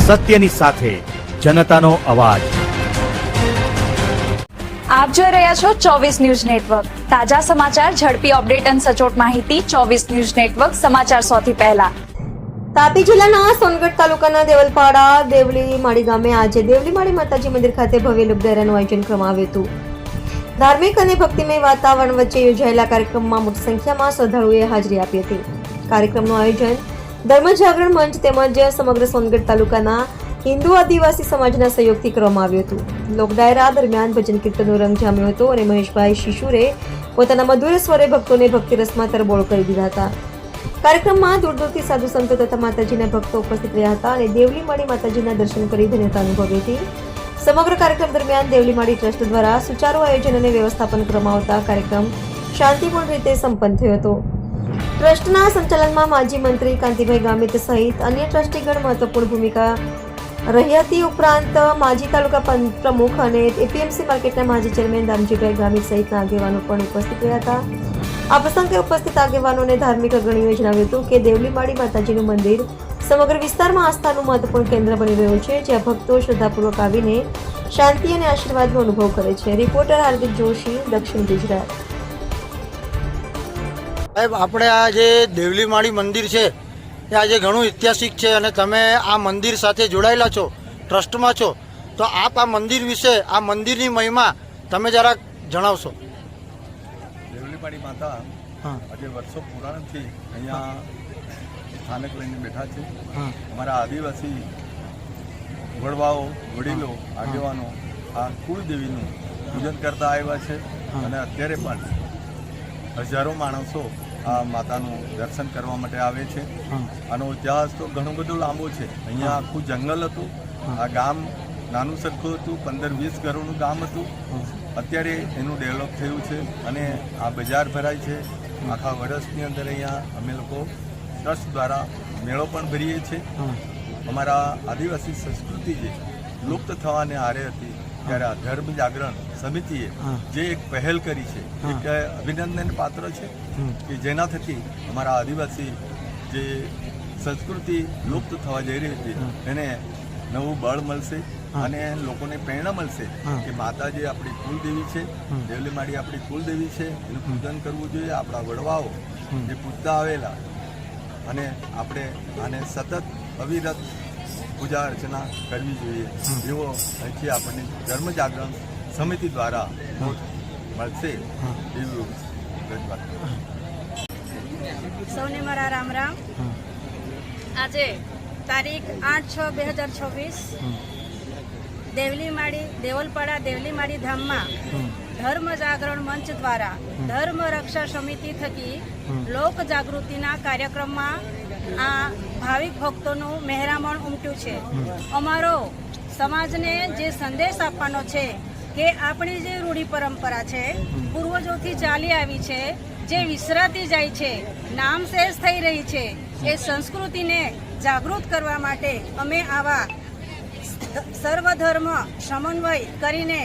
સત્યની સાથે જનતાનો અવાજ। આપ જોઈ રહ્યા છો 24 ન્યૂઝ નેટવર્ક। તાજા સમાચાર, ઝડપી અપડેટ અને સચોટ માહિતી 24 ન્યૂઝ નેટવર્ક સમાચાર સૌથી પહેલા। તાપી જિલ્લાના સોનગઢ તાલુકાના દેવલપાડા દેવલીમાળી ગામે આજે દેવલીમાળી માતાજી મંદિર ખાતે ભવ્ય લોકડાયરાનું આયોજન કરવામાં આવ્યું હતું। ધાર્મિક અને ભક્તિમય વાતાવરણ વચ્ચે યોજાયેલા કાર્યક્રમમાં મોટી સંખ્યામાં શ્રદ્ધાળુઓએ હાજરી આપી હતી। કાર્યક્રમનું આયોજન ધર્મ જાગરણ મંચ તેમજ સમગ્ર સોનગઢ તાલુકાના હિન્દુ આદિવાસી સમાજના સહયોગથી કરવામાં આવ્યું હતું। લોકડાયરા દરમિયાન ભજન કીર્તનનો રંગ જામ્યો હતો અને મહેશભાઈ શિશુરે પોતાના મધુર સ્વરે ભક્તોને ભક્તિરસમાં તરબોળ કરી દીધા હતા। કાર્યક્રમમાં દૂર દૂરથી સાધુ સંતો તથા માતાજીના ભક્તો ઉપસ્થિત રહ્યા હતા અને દેવલીમાળી માતાજીના દર્શન કરી ધન્યતા અનુભવી હતી। સમગ્ર કાર્યક્રમ દરમિયાન દેવલીમાળી ટ્રસ્ટ દ્વારા સુચારુ આયોજન અને વ્યવસ્થાપન કરવામાં આવતા કાર્યક્રમ શાંતિપૂર્ણ રીતે સંપન્ન થયો હતો। ટ્રસ્ટના સંચાલનમાં માજી મંત્રી કાંતિભાઈ ગામિત સહિત અન્ય ટ્રસ્ટીગણ મહત્વપૂર્ણ ભૂમિકા રહી હતી। ઉપરાંત માજી તાલુકા પ્રમુખ અને એપીએમસી માર્કેટના માજી ચેરમેન દામજીભાઈ ગામિત સહિતના આગેવાનો પણ ઉપસ્થિત રહ્યા હતા। આ પ્રસંગે ઉપસ્થિત આગેવાનોને ધાર્મિક અગ્રણીઓએ જણાવ્યું હતું કે દેવલીમાળી માતાજીનું મંદિર સમગ્ર વિસ્તારમાં આસ્થાનું મહત્વપૂર્ણ કેન્દ્ર બની રહ્યું છે, જ્યાં ભક્તો શ્રદ્ધાપૂર્વક આવીને શાંતિ અને આશીર્વાદનો અનુભવ કરે છે। રિપોર્ટર હાર્દિક જોશી, દક્ષિણ ગુજરાત। સાહેબ, આપણે આ જે દેવલીમાળી મંદિર છે એ આજે ઘણું ઐતિહાસિક છે અને તમે આ મંદિર સાથે જોડાયેલા છો, ટ્રસ્ટમાં છો, તો આપ આ મંદિર વિશે, આ મંદિરની મહિમા તમે જરાક જણાવશો। દેવલીમાળી માતા આજે વર્ષો પુરાણથી અહીંયા સ્થાનક લઈને બેઠા છે। અમારા આદિવાસી વડવાઓ, વડીલો, આગેવાનો આ કુળદેવીનું પૂજન કરતા આવ્યા છે અને અત્યારે પણ હજારો માણસો આ માતાનું દર્શન કરવા માટે આવે છે। આનો ઇતિહાસ તો ઘણો બધો લાંબો છે। અહીંયા આખું જંગલ હતું, આ ગામ નાનું સરખું હતું, 15-20 ઘરોનું ગામ હતું। અત્યારે એનું ડેવલપ થયું છે અને આ બજાર ભરાય છે। આખા વર્ષની અંદર અહીંયા અમે લોકો ટ્રસ્ટ દ્વારા મેળો પણ ભરીએ છીએ। અમારા આદિવાસી સંસ્કૃતિ જે લુપ્ત થવાને આરે હતી ત્યારે આ ધર્મ જાગરણ સમિતિએ જે એક પહેલ કરી છે, એક અભિનંદન પાત્ર છે કે જેના થકી અમારા આદિવાસી જે સંસ્કૃતિ લુપ્ત થવા જઈ રહી હતી એને નવું બળ મળશે અને લોકોને પ્રેરણા મળશે કે માતાજી આપણી કુલદેવી છે, દેવલીમાળી આપણી કુલદેવી છે, એનું પૂજન કરવું જોઈએ। આપણા વડવાઓ જે પૂજતા આવેલા અને આપણે આને સતત અવિરત પૂજા અર્ચના કરવી જોઈએ એવો અહીંથી આપણને ધર્મ જાગરણ સમિતિ દ્વારા મળશે એવું રજૂઆત। સૌને મારા રામ રામ। આજે તારીખ 8/6/2026 દેવલપાડા દેવલીમાળી ધામમાં ધર્મ જાગરણ મંચ દ્વારા ધર્મ રક્ષા સમિતિ થકી લોક જાગૃતિના કાર્યક્રમમાં આ ભાવિક ભક્તોનું મહેરામણ ઉમટ્યું છે। અમારો સમાજને જે સંદેશ આપવાનો છે કે આપણી જે રૂઢી પરંપરા છે, પૂર્વજોથી ચાલી આવી છે, જે વિસરાતી જાય છે, નામશેષ થઈ રહી છે, એ સંસ્કૃતિને જાગૃત કરવા માટે અમે આવા સર્વધર્મ સમન્વય કરીને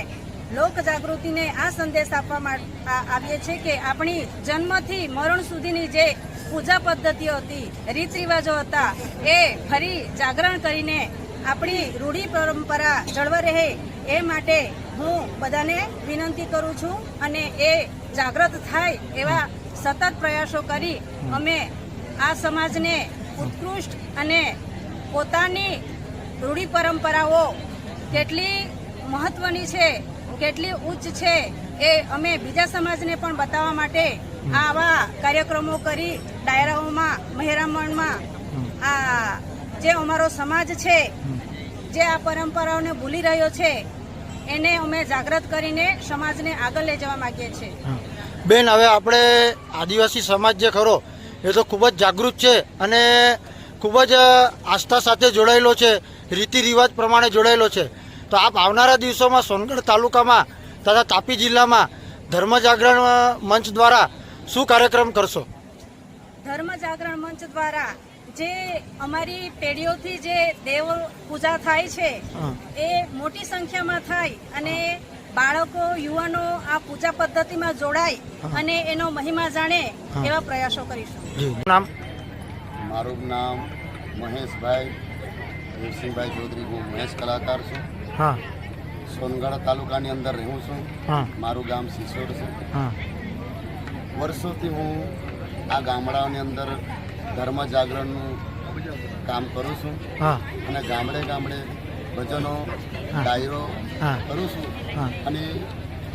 લોક જાગૃતિને આ સંદેશ આપવા આવીએ છીએ કે આપણી જન્મથી મરણ સુધીની જે પૂજા પદ્ધતિઓ હતી, રીત રિવાજો હતા, એ ફરી જાગરણ કરીને આપણી રૂઢી પરંપરા જળવાઈ રહે એ માટે હું બધાને વિનંતી કરું છું અને એ જાગૃત થાય એવા સતત પ્રયાસો કરી અમે આ સમાજને ઉત્કૃષ્ટ અને પોતાની રૂઢી પરંપરાઓ કેટલી મહત્વની છે, કેટલી ઉચ્ચ છે, એ અમે બીજા સમાજને પણ બતાવવા માટે આવા કાર્યક્રમો કરી ડાયરાઓમાં, મહેરામણમાં આ જે અમારો સમાજ છે, જે આ પરંપરાઓને ભૂલી રહ્યો છે, એને અમે જાગૃત કરીને સમાજને આગળ લઈ જવા માંગીએ છીએ। બેન, હવે આપણે આદિવાસી સમાજ જે ખરો એ તો ખૂબ જ જાગૃત છે અને ખૂબ જ આસ્થા સાથે જોડાયેલો છે, રીતિ રિવાજ પ્રમાણે જોડાયેલો છે, તો આપ આવનારા દિવસોમાં સોનગઢ તાલુકામાં તથા તાપી જિલ્લામાં ધર્મ જાગરણ મંચ દ્વારા શું કાર્યક્રમ કરશો? ધર્મ જાગરણ મંચ દ્વારા જે અમારી પેઢીઓથી જે દેવ પૂજા થાય છે એ મોટી સંખ્યામાં થાય અને બાળકો, યુવાનો આ પૂજા પદ્ધતિમાં જોડાય અને એનો મહિમા જાણે એવા પ્રયાસો કરીશું। નામ? મારું નામ મહેશભાઈ દેવસિંહભાઈ ચૌધરી, હું મહેશ કલાકાર છું. હા સોનગઢ તાલુકાની અંદર રહું છું. હા મારું ગામ સિસોડ છે. હા વર્ષોથી હું આ ગામડાઓની અંદર ધર્મ જાગરણનું કામ કરું છું હા અને ગામડે ગામડે ભજનો ડાયરો હા. કરું છું. હા. અને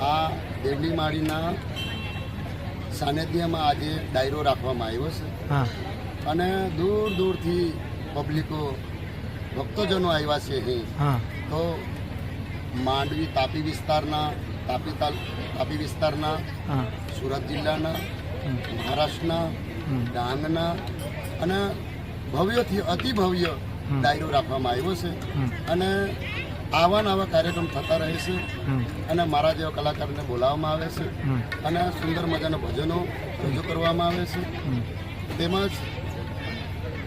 આ દેવલી માળીના સાનિધ્યમાં આજે ડાયરો રાખવામાં આવ્યો છે હા અને દૂર દૂરથી પબ્લિકો ભક્તજનો આવ્યા છે અહીં. હા તો માંડવી તાપી વિસ્તારના તાપી વિસ્તારના, હા સુરત જિલ્લાના, મહારાષ્ટ્રના, ડાંગના અને ભવ્યથી અતિ ભવ્ય ડાયરો રાખવામાં આવ્યો છે અને આવા નવા કાર્યક્રમ થતા રહે છે અને મારા જેવા કલાકારને બોલાવવામાં આવે છે અને સુંદર મજાના ભજનો રજૂ કરવામાં આવે છે. તેમજ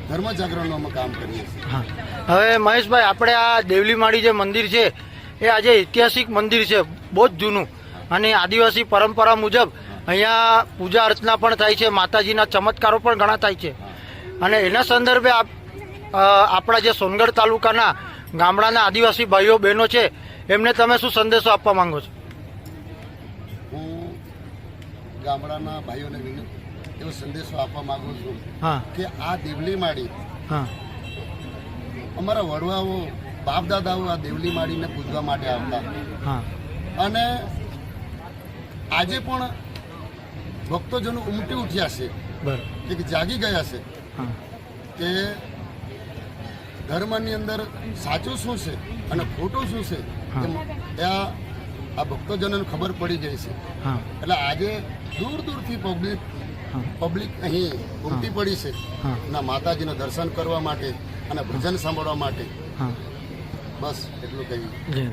ધર્મ જાગરણનું અમે કામ કરીએ છીએ. હા હવે મહેશભાઈ, આપણે આ દેવલીમાળી જે મંદિર છે એ આજે ઐતિહાસિક મંદિર છે, બહુ જ જૂનું, અને આદિવાસી પરંપરા મુજબ અહીંયા પૂજા અર્ચના પણ થાય છે, માતાજીના ચમત્કારો પણ ઘણા થાય છે. અને એના સંદર્ભે આપણા જે સોનગઢ તાલુકાના ગામડાના આદિવાસી ભાઈઓ બહેનો છે એમને તમે શું સંદેશો આપવા માંગો છો? હું ગામડાના ભાઈઓને એવો સંદેશો આપવા માંગુ છું હા કે આ દેવલી માળી, હા અમારા વડવાઓ બાપ દાદાઓ આ દેવલી માળીને પૂજવા માટે આવતા હા અને આજે પણ ભક્તજનો ઉમટી ઉઠ્યા છે, બરાબર. એક જાગી ગયા છે હા કે ધર્મની અંદર સાચું શું છે અને ખોટું શું છે એ આ ભક્તજનોને ખબર પડી ગઈ છે. હા એટલે આજે દૂર દૂરથી પબ્લિક અહીં ઉમટી પડી છે હા. અને માતાજીના દર્શન કરવા માટે અને ભજન સાંભળવા માટે. હા બસ એટલું કહ્યું. જી